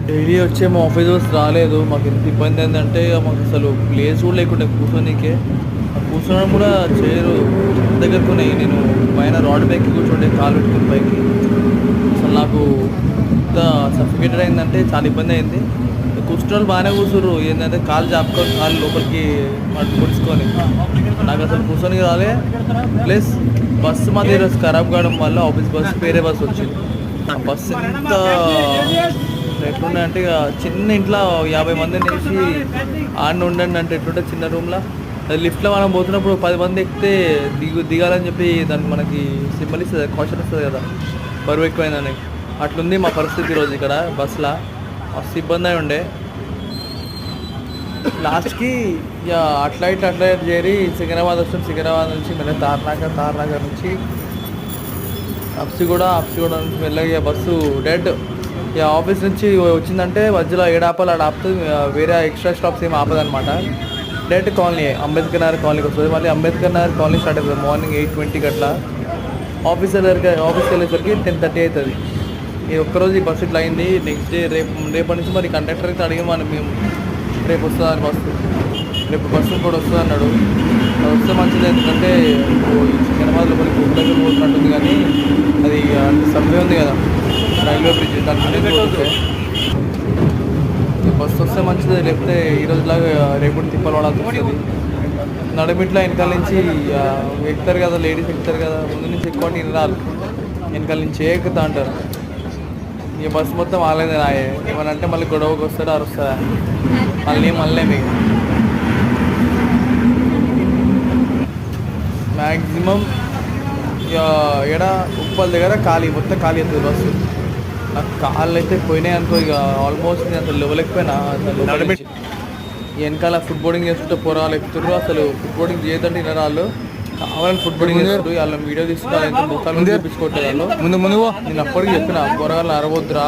Daily వచ్చే మా office bus రాలేదు. మాకు ఎంత ఇబ్బంది ఏంటంటే మాకు అసలు ప్లేస్ కూడా లేకుండే కూర్చోనీకే. ఆ కూర్చోవడం కూడా చైరు దగ్గరకు ఉన్నాయి. నేను పైన రాడ్ పైకి కూర్చోండి కాలు పెట్టుకుని పైకి. అసలు నాకు ఎంత సఫికేటెడ్ అయిందంటే చాలా ఇబ్బంది అయింది. కూర్చున్న వాళ్ళు బాగానే కూర్చుర్రు, ఏంటంటే కాలు చాపుకొని కాలు లోపలికి పొడుచుకొని. నాకు అసలు కూర్చొని రాలే. ప్లస్ బస్సు మాది ఈరోజు ఖరాబ్ కావడం వల్ల ఆఫీస్ బస్సు వేరే బస్సు వచ్చింది. ఆ బస్సు ఎంత ఎట్లుండే అంటే ఇక చిన్న ఇంట్లో 50 మందిని వేసి ఆడిని ఉండండి అంటే ఎట్లుంటే చిన్న రూమ్లో. అది లిఫ్ట్లో మనం పోతున్నప్పుడు 10 మంది ఎక్కితే దిగాలని చెప్పి దానికి మనకి సింబల్ ఇస్తుంది, కాషన్ ఇస్తుంది కదా బరువు ఎక్కువైందని. అట్లుంది మా పరిస్థితి ఈరోజు ఇక్కడ బస్సులో. మస్తు ఇబ్బంది అయి ఉండే. లాస్ట్కి ఇక అట్లా ఇట్లా చేరి సికింద్రాబాద్ వస్తాం. సికింద్రాబాద్ నుంచి మళ్ళీ తార్నాగర్ నుంచి అప్సిగూడ నుంచి మెల్లగా బస్సు డైరెక్ట్ ఇక ఆఫీస్ నుంచి వచ్చిందంటే మధ్యలో ఏడాపాలు ఆడ ఆపుతుంది. వేరే ఎక్స్ట్రా స్టాప్స్ ఏమి ఆపదనమాట. డైరెక్ట్ కాలనీ అంబేద్కర్ నగర్ కాలనీకి వస్తుంది. మళ్ళీ అంబేద్కర్ నగర్ కాలనీ స్టార్ట్ అవుతుంది మార్నింగ్ 8:20 అట్లా. ఆఫీస్కి వెళ్ళేసరికి 10:30 అవుతుంది. ఈ ఒక్కరోజు ఈ బస్సు ఇట్లా అయింది. నెక్స్ట్ డే రేపటి నుంచి మరి కండక్టర్ అయితే అడిగాం మనం, మేము రేపు వస్తుందని బస్సు, రేపు బస్సు కూడా వస్తుంది అన్నాడు. అది వస్తే మంచిది, ఎందుకంటే సికింద్రాబాద్లో కొన్ని గుడి దగ్గర పోతున్నట్టుంది. కానీ అది సబ్వే ఉంది కదా, రైల్వే బ్రిడ్జ్, దాని పోతే బస్సు వస్తే మంచిది. లేకపోతే ఈరోజులాగా రేపు తిప్పలు పడాల్సి వస్తుంది. నడుమిట్లా వెనకాల నుంచి ఎక్కుతారు కదా, లేడీస్ ఎక్కుతారు కదా, ముందు నుంచి ఎక్కువ తినరాలు, వెనకాల నుంచి ఎక్కుతా అంటారు. ఇక బస్సు మొత్తం ఆగలేదు నాయే. ఏమనంటే మళ్ళీ గొడవకి వస్తాడు, అరుస్తుందా మళ్ళీ మీకు మ్యాక్సిమం ఇక ఎడ ఉప్పల్ దగ్గర మొత్తం ఖాళీ అవుతుంది బస్సు. నాకు కాళ్ళు అయితే పోయినాయి అనుకో. ఇక ఆల్మోస్ట్ నేను అసలు లెవెలెక్కిపోయినా. అసలు వెనకాల ఫుడ్ బోర్డింగ్ చేస్తుంటే పొరాలు ఎక్కుతున్నారు. అసలు ఫుడ్ బోర్డింగ్ చేయదంటే వినరాళ్ళు కావాలని ఫుడ్ బోర్డింగ్ చేస్తుంటారు. వాళ్ళ వీడియో తీసుకుని ముఖాలు చూపించుకోవట్లేదు వాళ్ళు. ముందు నేను అప్పటికి చెప్పిన పొరగాళ్ళు అరవద్దురా,